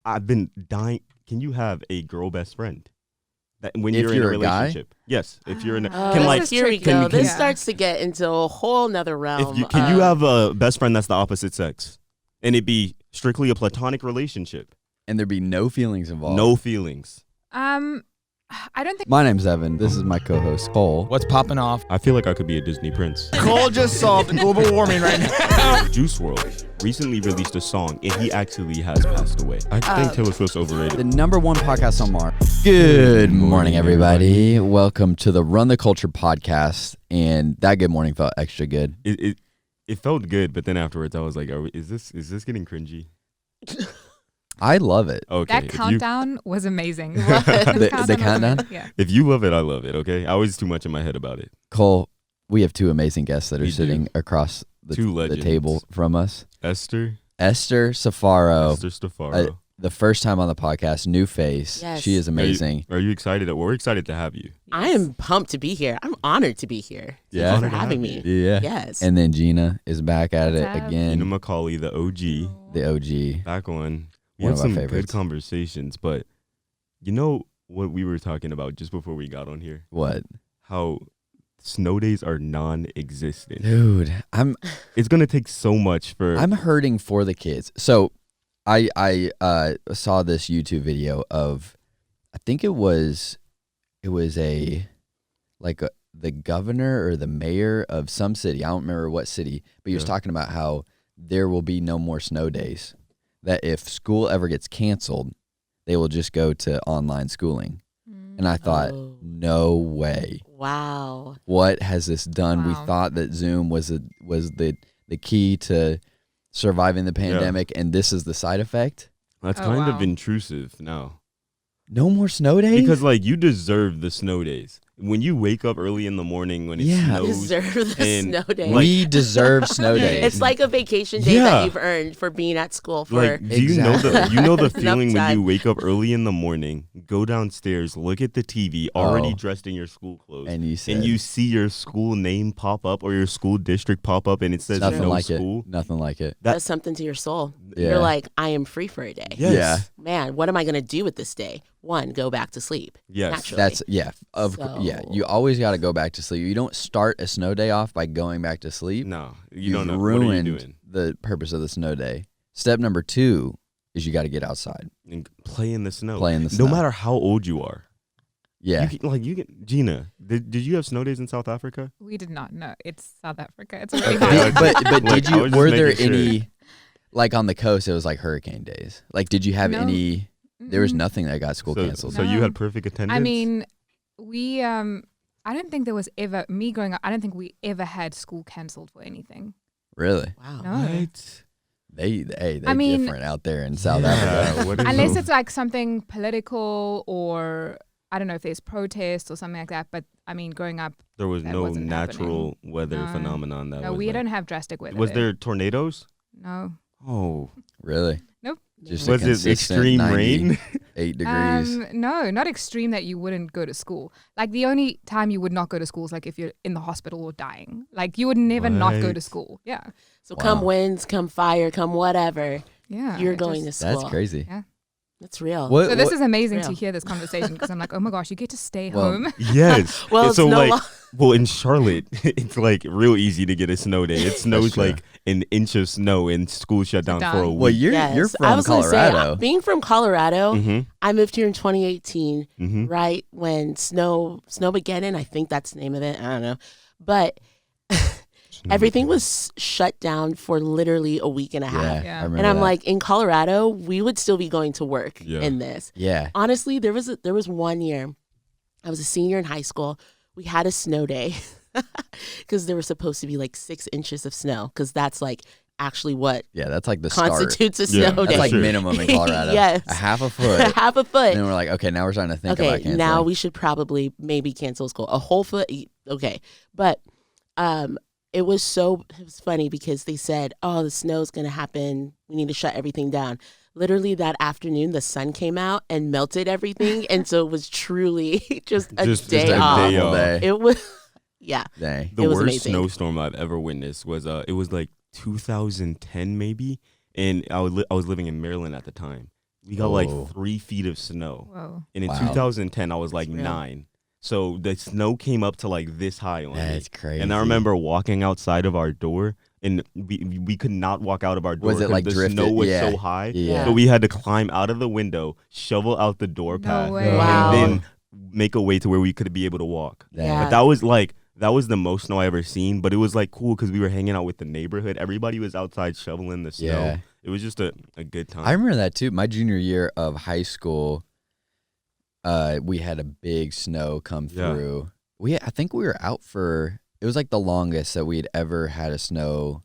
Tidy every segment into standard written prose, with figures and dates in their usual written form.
I've been dying. Can you have a girl best friend? That when If you're in you're a a guy? relationship, yes. If you're in, here we go. can- This starts to get into a whole nother realm. can you have a best friend that's the opposite sex, and it be strictly a platonic relationship, And there'd be no feelings involved. no feelings? I don't think. My name's Evan. This is my co-host Cole. What's popping off? I feel like I could be a Disney prince. Cole just solved global warming right now. Juice WRLD recently released a song, and he actually has passed away. I think Taylor Swift's overrated. The #1 podcast on Mars. Good morning, everybody. Welcome to the Run the Culture podcast. And that good morning felt extra good. It felt good, but then afterwards I was like, is this getting cringy? I love it. Okay. That countdown was amazing. The countdown? Yeah. If you love it, I love it, okay? I was too much in my head about it. Cole, we have two amazing guests that are We do. sitting across Two the legends. table from us. Esther Stefaro. Stefaro. The first time on the podcast, new face. Yes. She is amazing. Are you excited? We're excited to have you. I am pumped to be here. I'm honored to be here. Yeah. Thank you Honored for to having have me. Yeah. Yes. And then Gina is back at it What's up? Gina again. Macaulay, the OG, The OG. back on. We One had of our some good favorites. conversations, but you know what we were talking about just before we got on here? What? How snow days are non-existent. Dude, I'm It's going to take so much for... hurting for the kids. So I saw this YouTube video of, I think it was the governor or the mayor of some city. I don't remember what city, but he was Yeah. talking about how there will be no more snow days. That if school ever gets canceled, they will just go to online schooling. And I thought, Oh. no way. Wow. What has this done? We Wow. thought that Zoom was the key to surviving the pandemic, and this is the side effect. That's Oh, kind wow. of intrusive now. No more snow days? Because, like, you deserve the snow days. When you wake up early in the morning when it Yeah. snows. Deserve the and, snow day. we deserve snow days. It's like a vacation day Yeah. that you've earned for being at school for. Like, do you know the Enough feeling when you time. wake up early in the morning, go downstairs, look at the TV, already Oh. dressed in your school clothes, and you said and you see your school name pop up or your school district pop up, and it says nothing no like school. it. Nothing like it. does something to your soul. Yeah. You're like, I am free for a day. Yes. Yeah. Man, what am I going to do with this day? One, go back to sleep. Yes. Naturally. That's So- You always got to go back to sleep. You don't start a snow day off by going back to sleep. No, you You've don't know. What are you ruined doing? the purpose of the snow day. Step number 2 is you got to get outside. And play in the snow. Play in the snow. No matter how old you are. Yeah. You can, Gina, did you have snow days in South Africa? We did not know. It's South Africa. It's really Okay. hot. but Like, did I you? was just Were there making sure. any, like on the coast? It was like hurricane days. Like, did you have No. any? There was Mm-mm. nothing that got school canceled. So you No. had perfect attendance? I mean, we. I don't think there was ever me growing up. I don't think we ever had school cancelled for anything. Really? Wow. No. What? They're I mean- different out there in South Yeah, Africa. what is Unless so- it's like something political or I don't know if there's protests or something like that. But I mean, growing up, There was That no wasn't natural weather No. phenomenon that no, was we like- don't have drastic weather. Was there tornadoes? No. Oh. Really? Nope. Just a Was it consistent extreme 98 rain? degrees. No, not extreme that you wouldn't go to school. Like the only time you would not go to school is like if you're in the hospital or dying. Like you would never not go to What? school. Yeah. So Wow. come winds, come fire, come whatever, Yeah. you're it going just- to school. That's crazy. Yeah. It's real. What? So this is amazing to Real. hear this conversation because I'm like, oh my gosh, you get to stay Well, home. Yes. Well, And it's so no like, lo- well, in Charlotte, it's like real easy to get a snow day. It snows true. like an inch of snow and school shut down for a Well, week. Well, you're Yes. I from was gonna Colorado. Say, being from Colorado, Mm-hmm. I moved here in 2018, Mm-hmm. right when Snowmageddon, I think that's the name of it. I don't know. But everything was shut down for literally a week and a half. yeah, Yeah. I remember And I'm that. like, in Colorado, we would still be going to work Yeah. in this. yeah. Honestly, there was 1 year, I was a senior in high school. We had a snow day because there was supposed to be like 6 inches of snow because that's like actually what Yeah, that's like the start. constitutes a Yeah, snow That's day. like Sure. minimum in Colorado. Yes. A half a foot. Half a foot. And then we're like, okay, now we're starting to think about Okay, canceling. now we should probably maybe cancel school. A whole foot, okay. But it was funny because they said, oh, the snow's going to happen. We need to shut everything down. Literally that afternoon, the sun came out and melted everything. And so it was truly just a day a off. day off. Day. It was, yeah. Dang. The It was worst amazing. snowstorm I've ever witnessed was it was like 2010 maybe, and I was living in Maryland at the time, we got like Whoa. 3 feet of snow. Whoa. And in Wow. 2010, I was like real. 9. So the snow came up to like this high on me. That's crazy. And I remember walking outside of our door, and we could not walk out of our door. Was it, 'cause like, the drifted? snow was Yeah. so high? Yeah. So we had to climb out of the window, shovel out the door No path, way. Wow. and then make a way to where we could be able to walk. Damn. But that was the most snow I ever seen. But it was like cool because we were hanging out with the neighborhood. Everybody was outside shoveling the snow. Yeah. It was just a good time. I remember that too. My junior year of high school, we had a big snow come Yeah. through. I think we were out for, it was like the longest that we'd ever had a snow,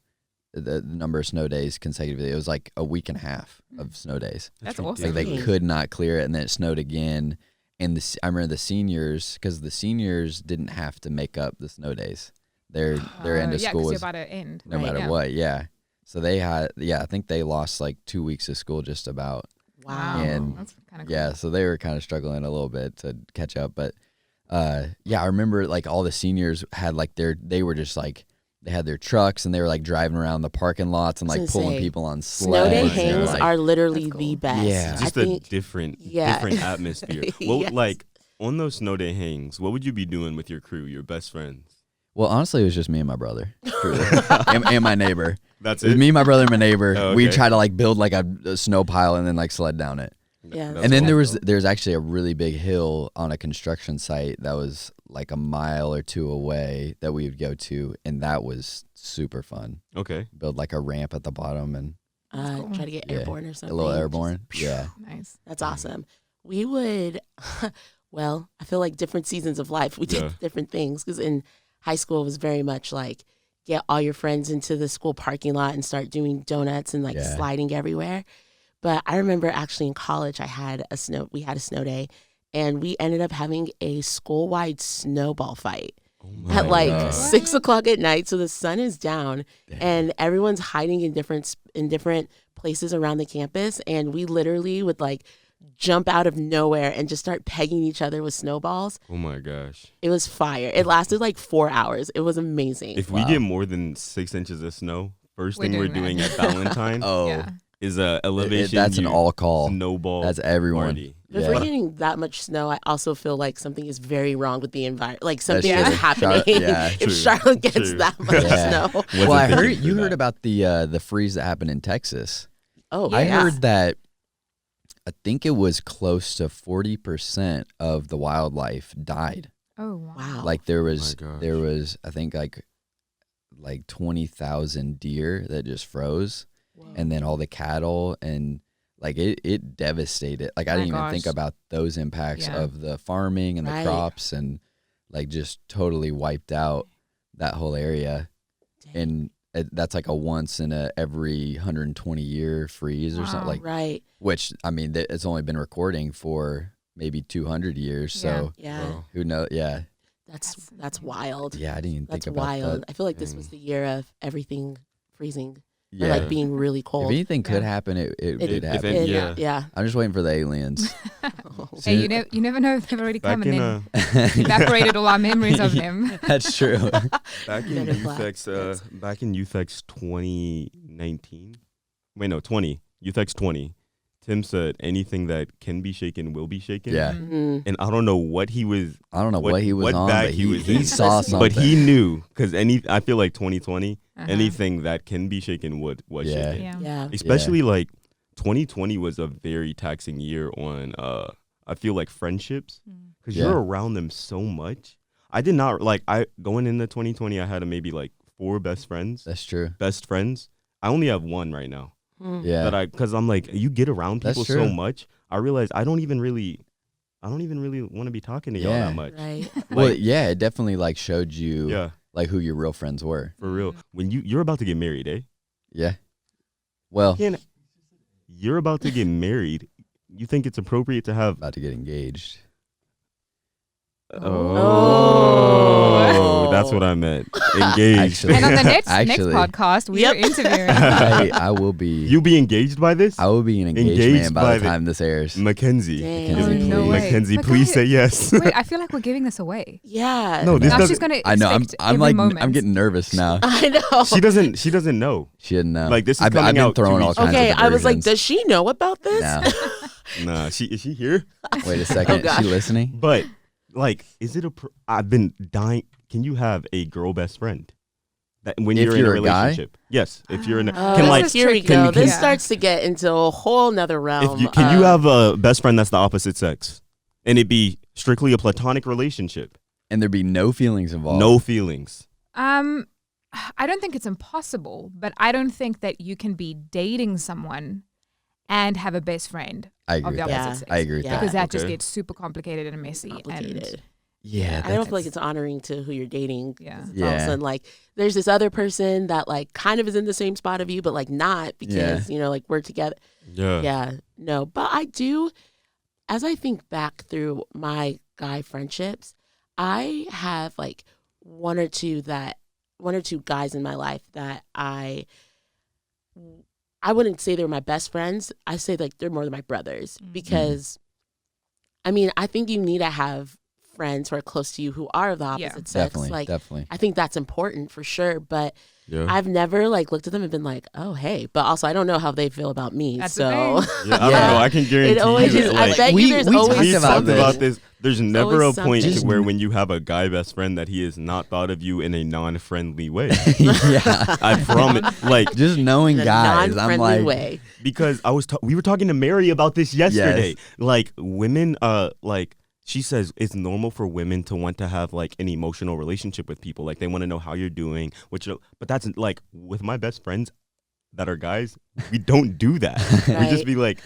the number of snow days consecutively. It was like a week and a half of snow days. That's ridiculous. awesome. Like they Dang. could not clear it, and then it snowed again. And I remember the seniors, because the seniors didn't have to make up the snow days. Their end of yeah, school because you're was about to end. no right? matter Yeah. what. Yeah. So they had, I think they lost like 2 weeks of school just about. Wow. And That's kind of cool. Yeah, so they were kind of struggling a little bit to catch up, but I remember like all the seniors had like they were just like they had their trucks and they were like driving around the parking lots and I like was gonna pulling say, people on Snow day sleds. and, hangs like, are literally That's the cool. best. Yeah. I just think a different yeah. atmosphere. Well, Yes. like on those snow day hangs, what would you be doing with your crew, your best friends? well, honestly, it was just me and my brother, truly. and my neighbor. That's It was it. me, my brother, and my neighbor. Oh, We okay. try to like build like a snow pile and then like sled down it. Yeah, That's And then awesome. there's actually a really big hill on a construction site that was like a mile or two away that we would go to, and that was super fun. Okay. Build like a ramp at the bottom and cool. try to get Yeah. airborne or something. a little Just- airborne. Yeah. Nice. That's awesome. We would, well, I feel like different seasons of life, we did Yeah. different things. Because in high school, it was very much like get all your friends into the school parking lot and start doing donuts and like Yeah. sliding everywhere. But I remember actually in college, we had a snow day, and we ended up having a school-wide snowball fight Oh at my like God. 6 o'clock at night. So the sun is down Damn. and everyone's hiding in different places around the campus. And we literally would like jump out of nowhere and just start pegging each other with snowballs. Oh my gosh. It was fire. It lasted like 4 hours. It was amazing. If Wow. we get more than 6 inches of snow, first We're thing we're doing doing that. at Valentine Oh, Yeah. is a elevation. that's an view all call. snowball. That's everyone. party. If Yeah. we're getting that much snow, I also feel like something is very wrong with the environment. Like something true. is happening Yeah, if true, Charlotte gets true. that much Yeah. snow. What's Well, the I thinking heard for you that? heard about the freeze that happened in Texas. Oh, I yeah. heard that I think it was close to 40% of the wildlife died. Oh wow. Wow. Like there was gosh. I think like 20,000 deer that just froze, and then all the cattle, and like it devastated. Like I My didn't even think gosh. about those impacts Yeah. of the farming and the Right. crops, and like just totally wiped out that whole area. Dang. And that's like a once in a every 120 year freeze or something, Wow. like, Right. which I mean it's only been recording for maybe 200 years, so Yeah. Wow. who knows? Yeah, That's That's wild. yeah, I didn't even That's think about wild. that. I feel like this was Dang. the year of everything freezing. Or Yeah, like being really if cold. anything could Yeah. happen, it It- did if happen. any- yeah. yeah. Yeah. I'm just waiting for the aliens. Hey, you never know if they've already come Back and in then evaporated all our memories of them. That's true. back in Men in Black. UFX back in UFX 2019. Wait, no, 20. UFX 20. Tim said anything that can be shaken will be shaken. Yeah. Mhm. And I don't know what he was, I don't know what he was what on, bag but he was he in. saw something. but he knew because I feel like 2020, Uh-huh. anything that can be shaken was Yeah. shaken. Yeah. Yeah. Especially like 2020 was a very taxing year on I feel like friendships because Yeah. you're around them so much. I did not going into 2020 I had maybe like 4 best friends. That's true. I only have 1 right now. Mm. Yeah. Because I'm like, you get around That's people so true. much. I realize I don't even really want to be talking to y'all Yeah. that much. Right. Well, Like, yeah, it definitely like showed you yeah, like who your real friends were. for real. When you're about to get married, eh? Yeah. Well, You're about to get married. You think it's appropriate to have? about to get engaged. Oh, that's what I meant. Engaged. Actually- And on the next Actually- podcast, we are Yep. interviewing. I will be. You be engaged by this? I will be an engaged, Engaged man by by the the- time this airs. Mackenzie. Dang. Mackenzie, Oh, no please. way. Mackenzie, But please guys- say yes. Wait, I feel like we're giving this away. Yeah. No, this Now doesn't. she's gonna. I know. I'm expect I'm every like moment. I'm getting nervous now. I know. She doesn't know. She didn't know. Like, this is I've coming been out 2 throwing all weeks kinds Okay, of I was like, diversions. does she know about this? No. Nah, is she here? Wait a second. gosh. She listening? But like, is it I've been dying. Can you have a girl best friend? That when If you're in a you're a guy? relationship, yes. If you're in, Oh, can like, here we tricky. go. Can- This Yeah. starts to get into a whole nother realm. can you have a best friend that's the opposite sex, and it be strictly a platonic relationship, And there'd be no feelings involved. no feelings? I don't think it's impossible, but I don't think that you can be dating someone and have a best friend I of agree the with opposite that. sex. I agree with Yeah. that. Because that just Okay. gets super complicated and messy. complicated. Yeah. I don't feel like it's honoring to who you're dating. Yeah. 'Cause it's all of a Yeah. sudden, like, there's this other person that, like, kind of is in the same spot of you, but, like, not because, you know, like, we're together. Yeah. Yeah, no. But I do, as I think back through my guy friendships, I have, like, one or two guys in my life that I wouldn't say they're my best friends. I say, like, they're more than my brothers because, I mean, I think you need to have friends who are close to you who are of the Yeah. opposite sex. Definitely. Like, Definitely. I think that's important for sure. But Yeah. I've never, like, looked at them and been like, oh, hey. But also, I don't know how they feel about me. That's the so thing. Yeah, I don't Yeah. know. I can guarantee always you. is- that, I like, bet you there's we always talked we about talked this. about this. There's never a always point to something. where when you have a guy best friend that he is not thought of you in a non-friendly way. Yeah. I promise. Like, Just knowing in a guys, I'm non-friendly like, way. because we were talking to Mary about this yesterday. Like, women, like, she says it's normal for women to want to have like an emotional relationship with people. Like, they want to know how you're doing, but that's like with my best friends that are guys, we don't do that.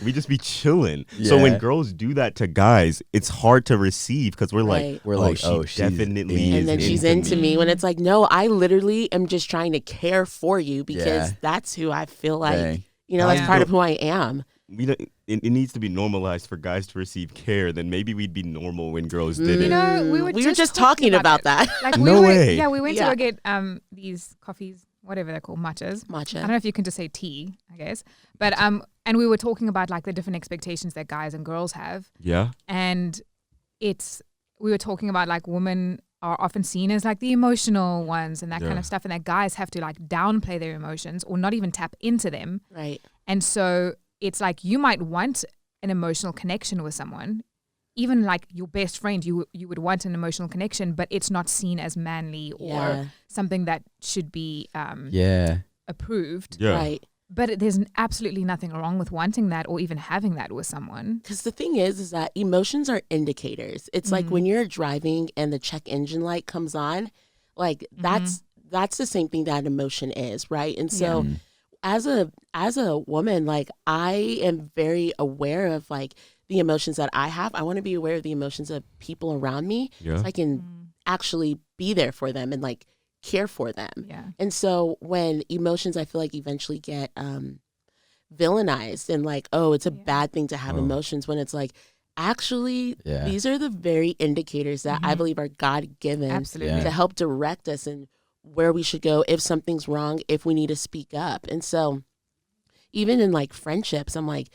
We just be chilling. So Yeah. when girls do that to guys, it's hard to receive because we're Right. like, We're oh, like, she oh, she's definitely in- is And then she's into into me when it's like, no, I literally am just trying to care for you because Yeah. that's who I feel like, dang. that's Yeah. part of who I am. We don't, it needs to be normalized for guys to receive care. Then maybe we'd be normal when girls did You it. know, we were just talking about that. Like No way. Yeah, we went Yeah. to go get these coffees, whatever they're called, matchas. I don't Matcha. know if you can just say tea, I guess. But and we were talking about like the different expectations that guys and girls have. Yeah. And we were talking about like women are often seen as like the emotional ones and that kind Yeah. of stuff, and that guys have to like downplay their emotions or not even tap into them. Right. And so it's like you might want an emotional connection with someone, even like your best friend, you would want an emotional connection, but it's not seen as manly or Yeah. something that should be Yeah. approved. Yeah. Right. But there's absolutely nothing wrong with wanting that or even having that with someone. Because the thing is that emotions are indicators. It's like when you're driving and the check engine light comes on, like that's the same thing that an emotion is, right? And so as a woman, like I am very aware of like the emotions that I have. I want to be aware of the emotions of people around me Yeah. so I can actually be there for them and like care for them. Yeah. And so when emotions, I feel like eventually get villainized and like, oh, it's a bad thing to have Oh. emotions, when it's like, actually, Yeah. these are the very indicators that I believe are God given Absolutely. Yeah. to help direct us and where we should go if something's wrong, if we need to speak up. And so even in like friendships, I'm like,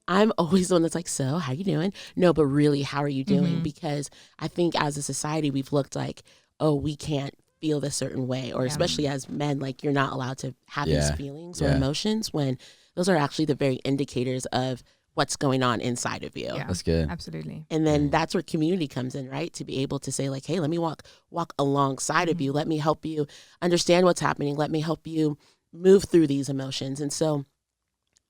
I'm always the one that's like, so how you doing? No, but really, how are you doing? Because I think as a society, we've looked like, oh, we can't feel this certain way, or Yeah. especially as men, like you're not allowed to have these Yeah. feelings or Yeah. emotions, when those are actually the very indicators of what's going on inside of you. Yeah. That's good. Absolutely. And then that's where community comes in, right? To be able to say like, hey, let me walk alongside of you. Let me help you understand what's happening. Let me help you move through these emotions. And so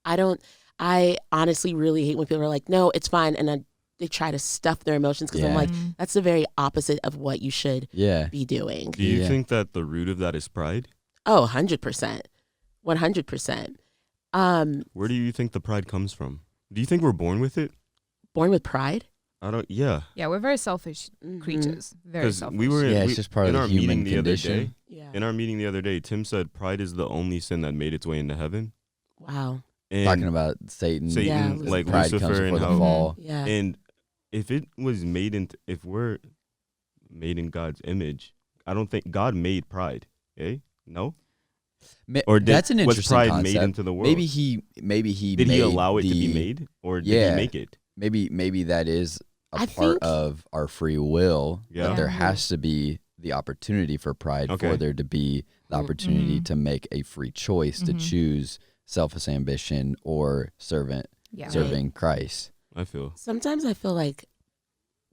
I honestly really hate when people are like, no, it's fine. And they try to stuff their emotions, because I'm Yeah. like, that's the very opposite of what you should Yeah. be doing. Do you Yeah. think that the root of that is pride? Oh, 100%. 100%. Where do you think the pride comes from? Do you think we're born with it? Born with pride. Yeah. Yeah, we're very selfish creatures. Very Because selfish. we were Yeah, it's just part of in the our human meeting the other condition. day. Yeah. In our meeting the other day, Tim said pride is the only sin that made its way into heaven. Wow. And Talking about Satan. Yeah, like pride comes Lucifer and before how the fall. Yeah. and if it was made in if we're made in God's image, I don't think God made pride. No? Or That's an was interesting pride concept. made into the world? Maybe he did made he allow it to be the- made, or did Yeah. he make it? Maybe that is a I part think- of our free will. Yeah. That there Yeah. has to be the opportunity for pride Okay. for there to be the opportunity to make a free choice to choose selfish ambition or Yeah. serving Christ. I feel. Sometimes I feel like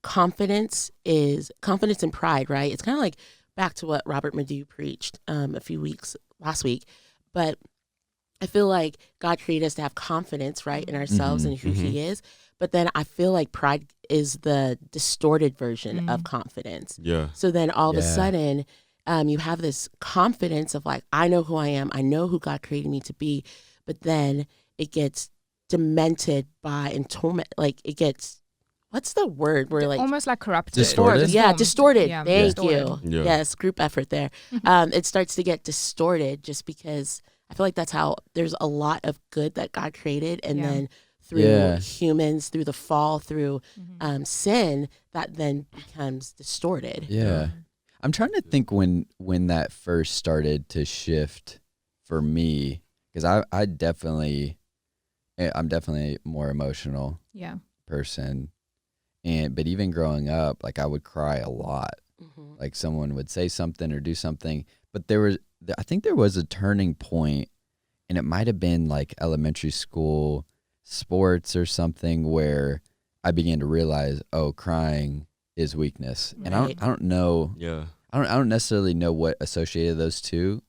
confidence and pride, right? It's kind of like back to what Robert Madu preached last week. But I feel like God created us to have confidence, right, in ourselves and who He is. But then I feel like pride is the distorted version of confidence. Yeah. So then all of a sudden, you have this confidence of like, I know who I am. I know who God created me to be. But then it gets demented by and torment. Like it gets, what's the word? Where like almost like corrupted. Distorted? Yeah, distorted. Yeah, Thank distorted. you. Yeah. Yes, group effort there. It starts to get distorted just because I feel like that's how there's a lot of good that God created, and then through humans, through the fall, through sin, that then becomes distorted. Yeah. I'm trying to think when that first started to shift for me, because I'm definitely more emotional person, but even growing up, like I would cry a lot. Like someone would say something or do something, but I think there was a turning point, and it might have been like elementary school sports or something, where I began to realize, oh, crying is weakness. And I don't know. Yeah. I don't necessarily know what associated those two,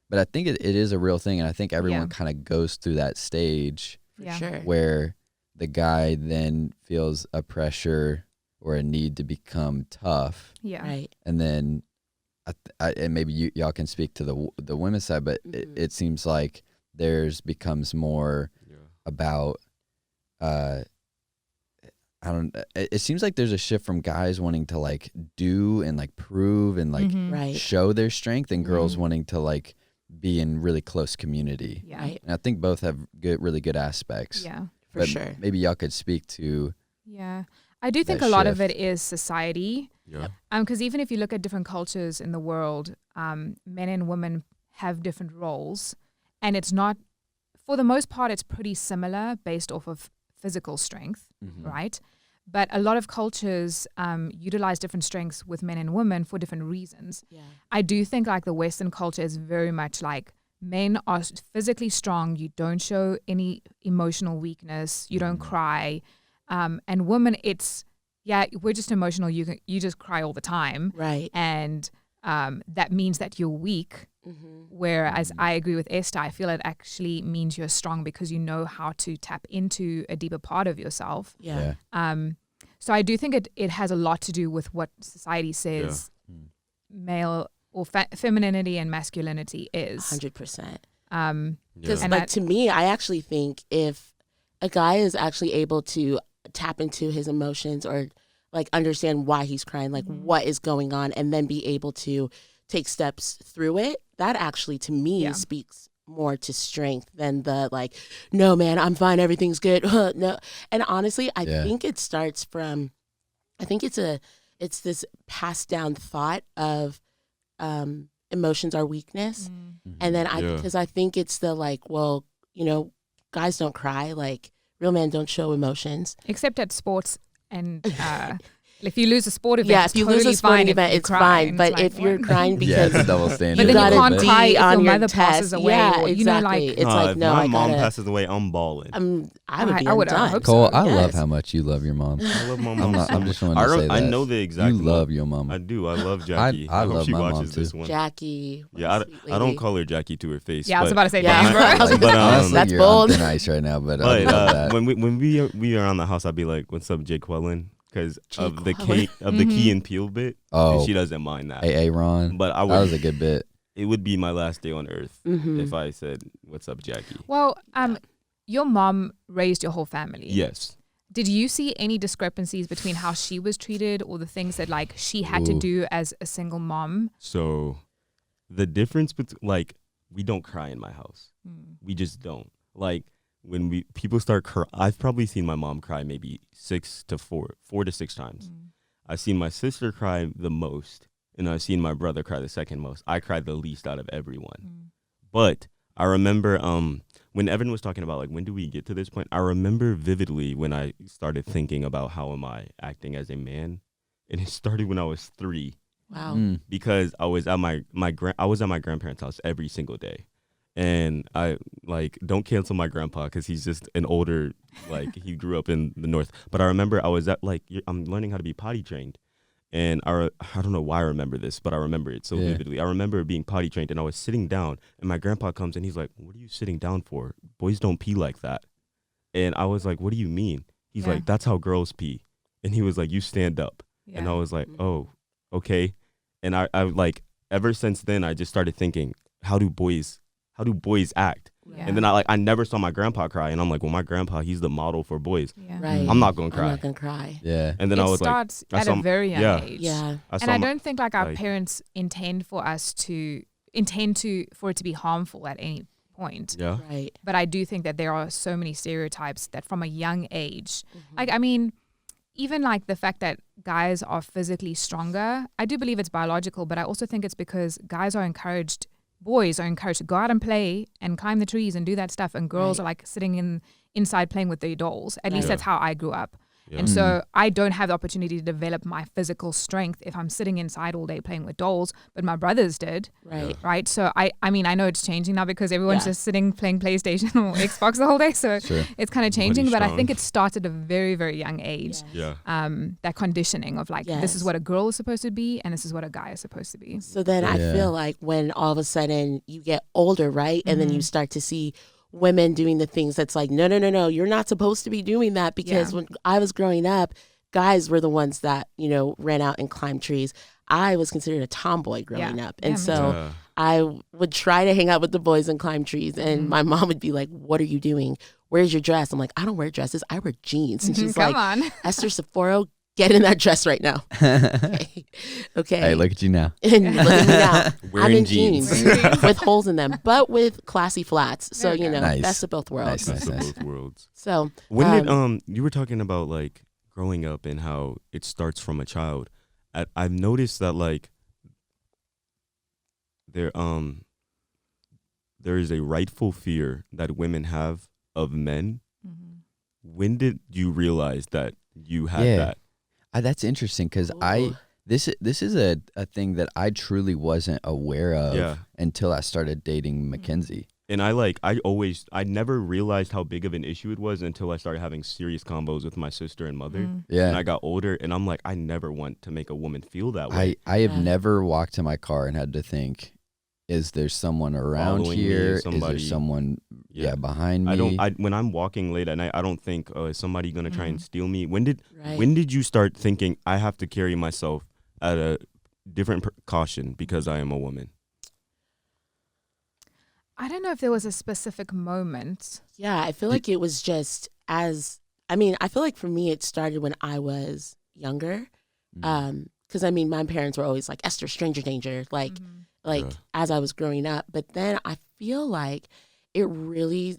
but I think it is a real thing, and I think everyone kind of goes through that stage For sure. where the guy then feels a pressure or a need to become tough. Yeah. Right. And then, and maybe y'all can speak to the women's side, but it seems like theirs becomes more about, it seems like there's a shift from guys wanting to like do and like prove and like Right. show their strength, and girls wanting to like be in really close community. Yeah. Right. And I think both have really good aspects. Yeah. For But sure. maybe y'all could speak to. Yeah. I do think That a lot of shift. it is society. Yeah. Because even if you look at different cultures in the world, men and women have different roles, and it's not, for the most part, it's pretty similar based off of physical strength, right? But a lot of cultures utilize different strengths with men and women for different reasons. Yeah. I do think like the Western culture is very much like men are physically strong. You don't show any emotional weakness. You don't cry. And women, it's, we're just emotional. You just cry all the time. Right. And that means that you're weak. Whereas I agree with Esther, I feel it actually means you're strong because you know how to tap into a deeper part of yourself. Yeah. So I do think it has a lot to do with what society says male or femininity and masculinity is. 100%. Because And like to me, I actually think if a guy is actually able to tap into his emotions or like understand why he's crying, like what is going on, and then be able to take steps through it, that actually to me speaks more to strength than the like, no man, I'm fine, everything's good. No. And honestly, I think it starts from, I think it's this passed down thought of emotions are weakness. And then because I think it's the like, well, guys don't cry, like real men don't show emotions. Except at sports and if you lose a sport event, Yeah, it's if you totally lose a sporting fine event, if it's you cry. fine. And But it's like, if you're what? crying because It's a double standard. But then you got a can't D cry if on your your mother test. passes away. Yeah, or, exactly. like, It's like, if no, my I mom gotta. passes away, I'm balling. I would be I would undone. hope Cole, so. I love Yes. how much you love your mom. I love my mom. I'm just wanting to say that. I know the exact. You love your mom. I do. I love Jackie. I hope love she my mom, watches this too. one. Jackie. what Yeah, a sweet I don't lady. call her Jackie to her face. Yeah, I was but- about to say, Yeah. damn, bro. But Honestly, That's you're bold. on thin ice right now, but I But love that. when we are on the house, I'd be like, "What's up, Jake Quellen?" Because of the Quellen. Key and Peele bit. Oh. And she doesn't mind that. Hey, Ron. But I That was would. a good bit. It would be my last day on earth Mhm. if I said, "What's up, Jackie?" Well, your mom raised your whole family. Yes. Did you see any discrepancies between how she was treated or the things that like she had to Ooh. do as a single mom? So, the difference between like we don't cry in my house. We just don't. Like when people start I've probably seen my mom cry maybe 4 to 6 times. I've seen my sister cry the most, and I've seen my brother cry the second most. I cried the least out of everyone. But I remember when Evan was talking about like when do we get to this point, I remember vividly when I started thinking about how am I acting as a man, and it started when I was 3. Wow. Mm. Because I was at my grandparents' house every single day, And I like don't cancel my grandpa because he's just an older, like he grew up in the North. But I remember I was at like I'm learning how to be potty trained, and I don't know why I remember this, but I remember it so vividly. I remember being potty trained, and I was sitting down, and my grandpa comes and he's like, "What are you sitting down for? Boys don't pee like that." And I was like, "What do you mean?" He's like, "That's how girls pee." And he was like, "You stand up." Yeah. And I was like, "Oh, okay." And I like ever since then I just started thinking, how do boys act? Yeah. And then I never saw my grandpa cry, and I'm like, well, my grandpa, he's the model for boys. Yeah. Right. I'm not gonna cry. I'm not gonna cry. Yeah. And then it I was starts at a very young age. Yeah. And I don't think like our parents intend for it to be harmful at any point. Yeah. Right. But I do think that there are so many stereotypes that from a young age, like I mean, even like the fact that guys are physically stronger, I do believe it's biological, but I also think it's because boys are encouraged to go out and play and climb the trees and do that stuff, and girls are like sitting inside playing with their dolls. At least that's how I grew up. Yeah. And so I don't have the opportunity to develop my physical strength if I'm sitting inside all day playing with dolls, but my brothers did. Right. Right. So I mean, I know it's changing now because everyone's just sitting playing PlayStation or Xbox the whole day. So it's kind of changing, but I think it started at a very, very young age. Yes. Yeah. That conditioning of like, this is what a girl is supposed to be and this is what a guy is supposed to be. So then I feel like when all of a sudden you get older, right? And then you start to see women doing the things that's like, no, you're not supposed to be doing that, because when I was growing up, guys were the ones that, ran out and climbed trees. I was considered a tomboy growing up. And so I would try to hang out with the boys and climb trees. And my mom would be like, what are you doing? Where's your dress? I'm like, I don't wear dresses. I wear jeans. And she's like, Esther Sephora, get in that dress right now. Okay. Hey, look at you now. And look at me now. Wearing I'm in jeans with holes in them, but with classy flats. So, best of both worlds. Best of both worlds. So when did you were talking about like growing up and how it starts from a child. I've noticed that like there is a rightful fear that women have of men. Mm-hmm. When did you realize that you had that? That's interesting because this is a thing that I truly wasn't aware of until I started dating Mackenzie. And I never realized how big of an issue it was until I started having serious combos with my sister and mother. Yeah. And I got older and I'm like, I never want to make a woman feel that way. I have never walked to my car and had to think, is there someone around here? Is there someone behind me? When I'm walking late at night, I don't think, is somebody going to try and steal me? When did you start thinking I have to carry myself at a different precaution because I am a woman? I don't know if there was a specific moment. Yeah, I feel like it was just I feel like for me it started when I was younger. Because my parents were always like, Esther, stranger danger, as I was growing up. But then I feel like it really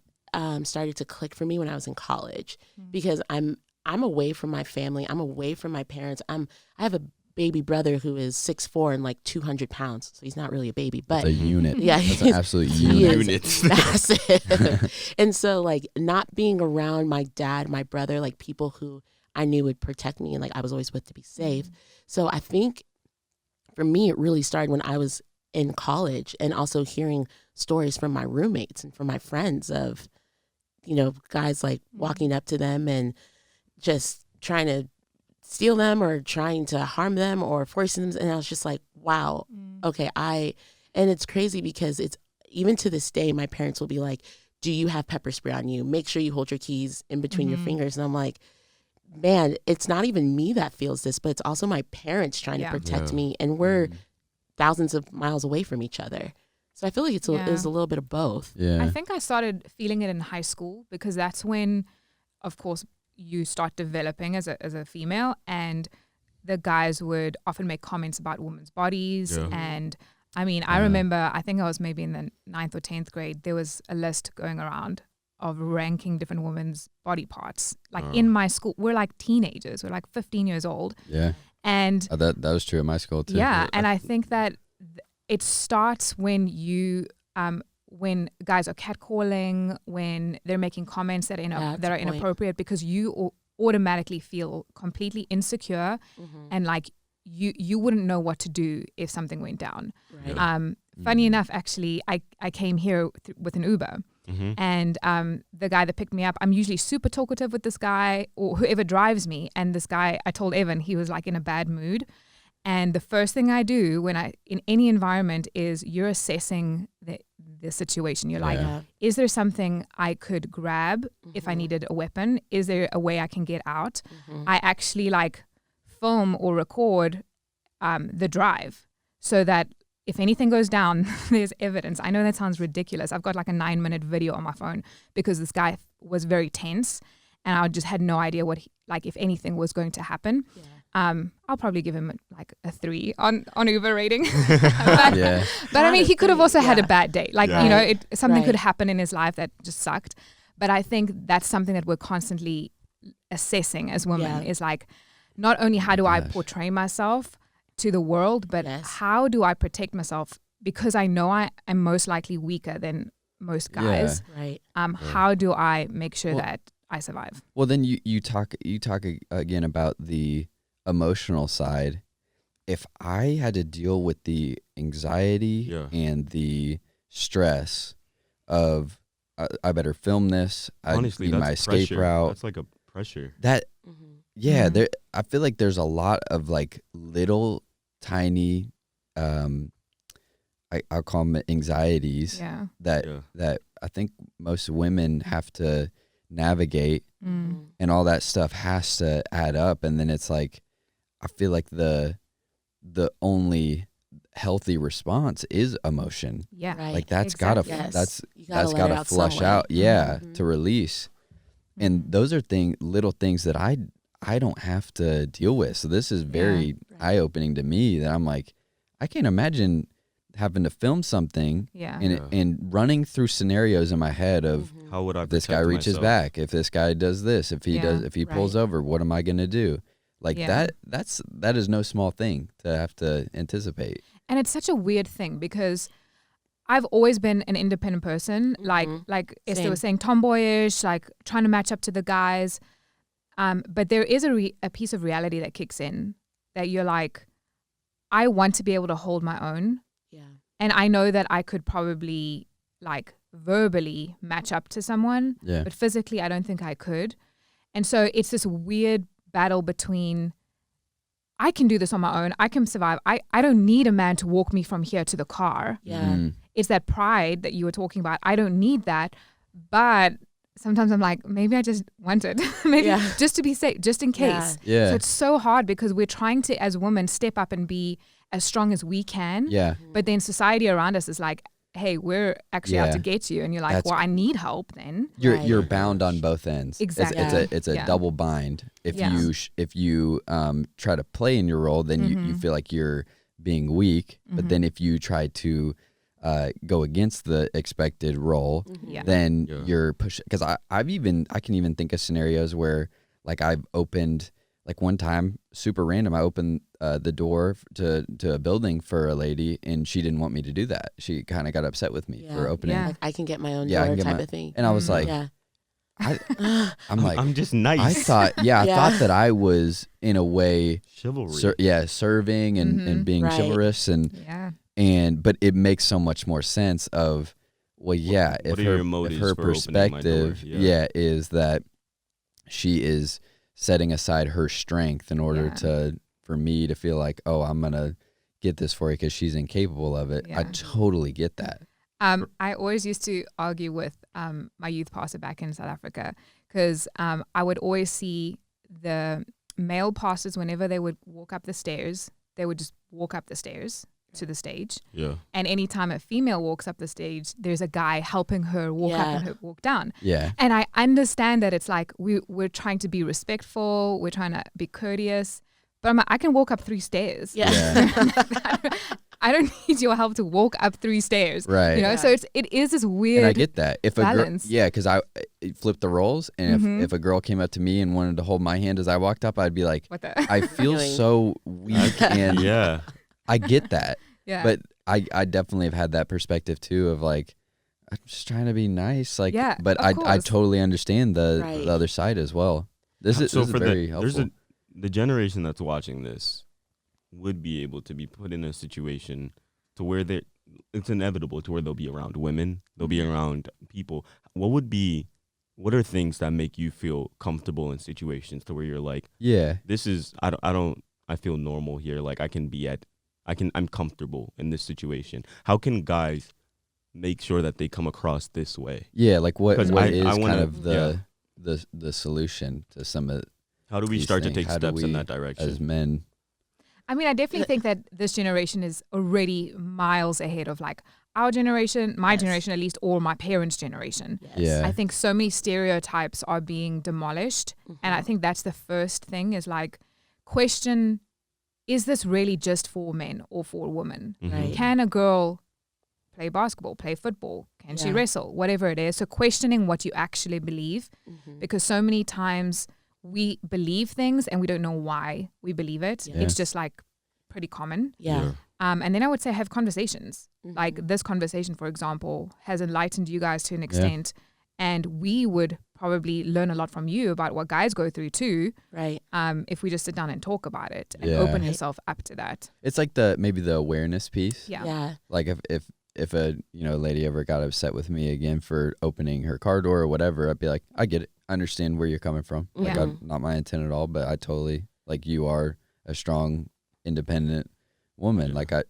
started to click for me when I was in college, because I'm away from my family. I'm away from my parents. I have a baby brother who is 6'4" and like 200 pounds. So he's not really a baby, but that's a unit. Yeah. That's an absolute unit. Massive. And so like not being around my dad, my brother, like people who I knew would protect me and like I was always with to be safe. So I think for me, it really started when I was in college, and also hearing stories from my roommates and from my friends of, guys like walking up to them and just trying to steal them or trying to harm them or forcing them. And I was just like, wow, okay. And it's crazy because it's even to this day, my parents will be like, do you have pepper spray on you? Make sure you hold your keys in between your fingers. And I'm like, man, it's not even me that feels this, but it's also my parents trying to protect me. And we're thousands of miles away from each other. So I feel like it was a little bit of both. Yeah. I think I started feeling it in high school because that's when, of course, you start developing as a female, and the guys would often make comments about women's bodies. Yeah. And I remember, I think I was maybe in the 9th or 10th grade, there was a list going around of ranking different women's body parts. Like in my school, we're like teenagers, we're like 15 years old. Yeah. And that was true at my school too. Yeah. And I think that it starts when when guys are catcalling, when they're making comments that are inappropriate, because you automatically feel completely insecure and like you wouldn't know what to do if something went down. Right. funny enough, actually, I came here with an Uber. Mm-hmm. And the guy that picked me up, I'm usually super talkative with this guy or whoever drives me. And this guy, I told Evan, he was like in a bad mood. And the first thing I do when in any environment is you're assessing the situation. You're like, is there something I could grab if I needed a weapon? Is there a way I can get out? I actually like film or record the drive so that if anything goes down, there's evidence. I know that sounds ridiculous. I've got like a 9-minute video on my phone because this guy was very tense and I just had no idea if anything was going to happen. Yeah. I'll probably give him like a 3 on Uber rating. But I mean, he could have also had a bad day. Like, something could happen in his life that just sucked. But I think that's something that we're constantly assessing as women is like, not only how do I portray myself to the world, but how do I protect myself? Because I know I am most likely weaker than most guys. Yeah. Right. How do I make sure that I survive? Well, then you talk again about the emotional side. If I had to deal with the anxiety and the stress of I better film this, honestly, that's my escape pressure. route. That's like a pressure. That there. I feel like there's a lot of like little tiny, I'll call them anxieties that I think most women have to navigate, and all that stuff has to add up, and then it's like I feel like the only healthy response is emotion. Yeah, right. Like that's gotta flush out, to release, and those are little things that I don't have to deal with. So this is very eye-opening to me that I'm like, I can't imagine having to film something and running through scenarios in my head of how would I if this guy reaches myself? Back, if this guy does this, if he pulls over, what am I going to do? Like that is no small thing to have to anticipate. And it's such a weird thing because I've always been an independent person, like Esther was saying, tomboyish, like trying to match up to the guys. But there is a piece of reality that kicks in that you're like, I want to be able to hold my own. Yeah. And I know that I could probably like verbally match up to someone, but physically I don't think I could. And so it's this weird battle between I can do this on my own. I can survive. I don't need a man to walk me from here to the car. Yeah. It's that pride that you were talking about. I don't need that. But sometimes I'm like, maybe I just want it. Maybe just to be safe, just in case. Yeah. So it's so hard because we're trying to, as women, step up and be as strong as we can. Yeah. But then society around us is like, hey, we're actually out to get you. And you're like, I need help then. You're bound on both ends. Exactly. It's a double bind. If you try to play in your role, then you feel like you're being weak. But then if you try to go against the expected role, then you're pushing. Because I can even think of scenarios where like I've opened, like one time, super random, I opened the door to a building for a lady, and she didn't want me to do that. She kind of got upset with me for opening. Like I can get my own door type of thing. And I was like, I'm like, I'm just nice. I thought that I was in a way chivalry. Serving and being chivalrous and but it makes so much more sense of if her perspective is that she is setting aside her strength in order for me to feel like, oh, I'm gonna get this for you because she's incapable of it. I totally get that. I always used to argue with my youth pastor back in South Africa because I would always see the male pastors, whenever they would walk up the stairs, they would just walk up the stairs to the stage. Yeah. And anytime a female walks up the stage, there's a guy helping her walk up and her walk down. Yeah. And I understand that it's like we're trying to be respectful, we're trying to be courteous, but I'm like, I can walk up 3 stairs. Yeah. I don't need your help to walk up 3 stairs. Right. You know, so it is this weird and I get that. If balance. Because I flipped the roles, and if a girl came up to me and wanted to hold my hand as I walked up, I'd be like, what the? I feel so weak, and I get that. Yeah. But I definitely have had that perspective too of like, I'm just trying to be nice. Like, but I totally understand the other side as well. This is very helpful. The generation that's watching this would be able to be put in a situation to where it's inevitable to where they'll be around women, they'll be around people. What are things that make you feel comfortable in situations to where you're like, this is, I feel normal here. Like I'm comfortable in this situation. How can guys make sure that they come across this way? Yeah. Like what is kind of the solution to some of how do we start to take steps in that direction as men? I mean, I definitely think that this generation is already miles ahead of like our generation, my generation at least, or my parents' generation. Yes. Yeah. I think so many stereotypes are being demolished. And I think that's the first thing is like question, is this really just for men or for women? Right. Can a girl play basketball, play football? Can she wrestle? Whatever it is. So questioning what you actually believe, because so many times we believe things and we don't know why we believe it. Yeah. It's just like pretty common. Yeah. And then I would say have conversations. Like this conversation, for example, has enlightened you guys to an extent. And we would probably learn a lot from you about what guys go through too. Right. If we just sit down and talk about it and open yourself up to that. It's like maybe the awareness piece. Yeah. Like if a lady ever got upset with me again for opening her car door or whatever, I'd be like, I get it. I understand where you're coming from. Like not my intent at all, but I totally, like, you are a strong, independent woman. Like I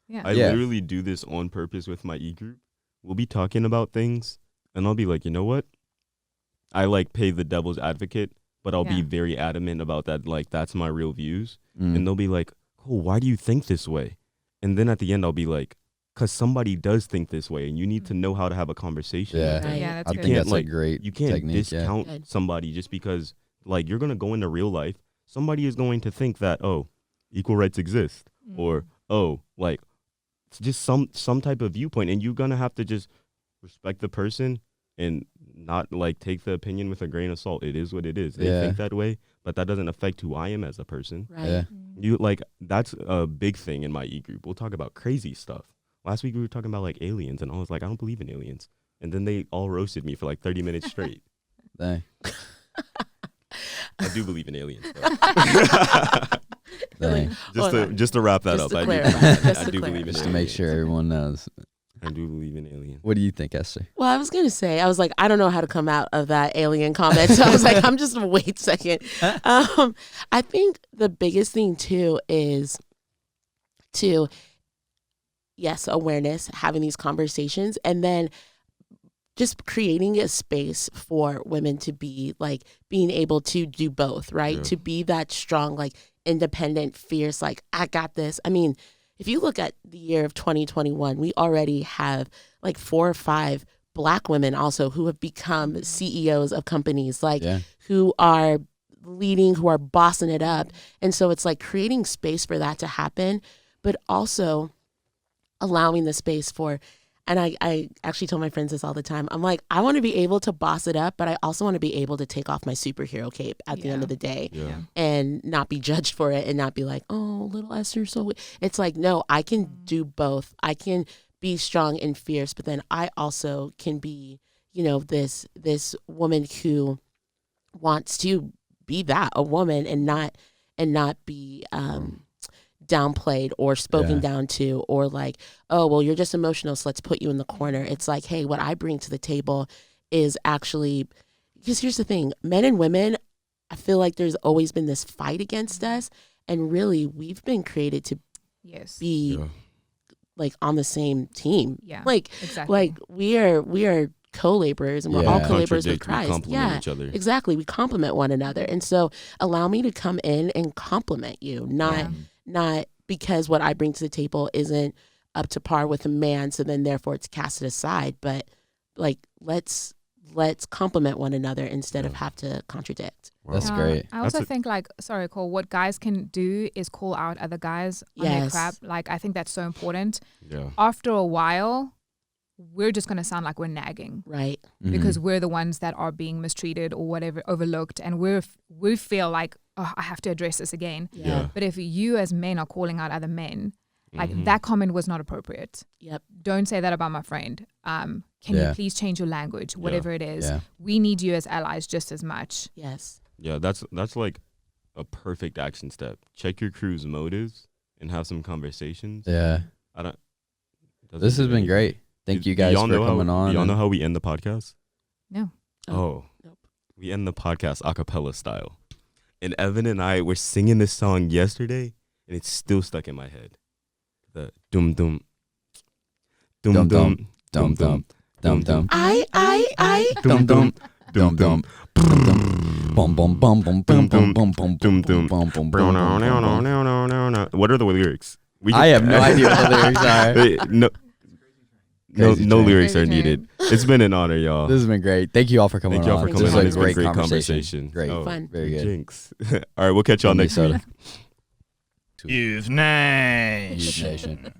literally do this on purpose with my e-group. We'll be talking about things and I'll be like, you know what? I like play the devil's advocate, but I'll be very adamant about that. Like, that's my real views. And they'll be like, oh, why do you think this way? And then at the end, I'll be like, because somebody does think this way and you need to know how to have a conversation. Yeah, with them. Yeah, that's I good. think that's like, a great You can't technique, discount somebody just because, like, you're going to go into real life. Somebody is going to think that, oh, equal rights exist. Or, oh, like, it's just some type of viewpoint. And you're going to have to just respect the person and not, like, take the opinion with a grain of salt. It is what it is. They think that way, but that doesn't affect who I am as a person. Right. Yeah. You, like, that's a big thing in my e-group. We'll talk about crazy stuff. Last week we were talking about like aliens and I was like, I don't believe in aliens. And then they all roasted me for like 30 minutes straight. Dang. I do believe in aliens though. Dang. just to wrap that Just up, to I clarify. do believe in Just aliens. to make sure everyone knows. I do believe in aliens. What do you think, Esther? Well, I was going to say, I was like, I don't know how to come out of that alien comment. So I was like, I'm just going to wait a second. I think the biggest thing too is yes, awareness, having these conversations, and then just creating a space for women to be like being able to do both, right? Yeah. To be that strong, like independent, fierce, like I got this. I mean, if you look at the year of 2021, we already have like 4 or 5 Black women also who have become CEOs of companies, like who are leading, who are bossing it up. And so it's like creating space for that to happen, but also allowing the space for, and I actually tell my friends this all the time. I'm like, I want to be able to boss it up, but I also want to be able to take off my superhero cape at the end of the day and not be judged for it and not be like, oh, little Esther. So it's like, no, I can do both. I can be strong and fierce, but then I also can be, this woman who wants to be that, a woman, and not be downplayed or spoken down to, or like, oh, well, you're just emotional, so let's put you in the corner. It's like, hey, what I bring to the table is actually, because here's the thing, men and women, I feel like there's always been this fight against us, and really we've been created to be like on the same team. Like, exactly. Like we are co-laborers, and we're all co-laborers with Christ. We complement each other. Exactly. We complement one another. And so allow me to come in and compliment you, not because what I bring to the table isn't up to par with a man, so then therefore it's casted aside, but like let's compliment one another instead of have to contradict. Wow. That's great. I also think Cole, what guys can do is call out other guys on their crap. Like, I think that's so important. Yeah. After a while, we're just going to sound like we're nagging. Right. Because we're the ones that are being mistreated or whatever, overlooked. And we feel like, oh, I have to address this again. Yeah. But if you as men are calling out other men, like that comment was not appropriate. Yep. Don't say that about my friend. Can you please change your language? Whatever it is. Yeah. We need you as allies just as much. Yes. Yeah, that's like a perfect action step. Check your crew's motives and have some conversations. Yeah. This has been great. Thank you guys for coming on. Y'all know how we end the podcast? No. Oh. Nope. We end the podcast a cappella style. And Evan and I were singing this song yesterday, and it's still stuck in my head. The dum dum dum dum dum dum dum dum. I Dum dum dum dum. Bum bum bum bum bum bum bum bum Dum bum dum. bum bum bum. What are the lyrics? I have no idea what the lyrics are. No lyrics are needed. It's been an honor, y'all. This has been great. Thank you all for coming on. Thank y'all for coming on. This was a great conversation. Great. Fun. Very good. Jinx. All right, we'll catch y'all next week. Youth Nation. Youth Nation.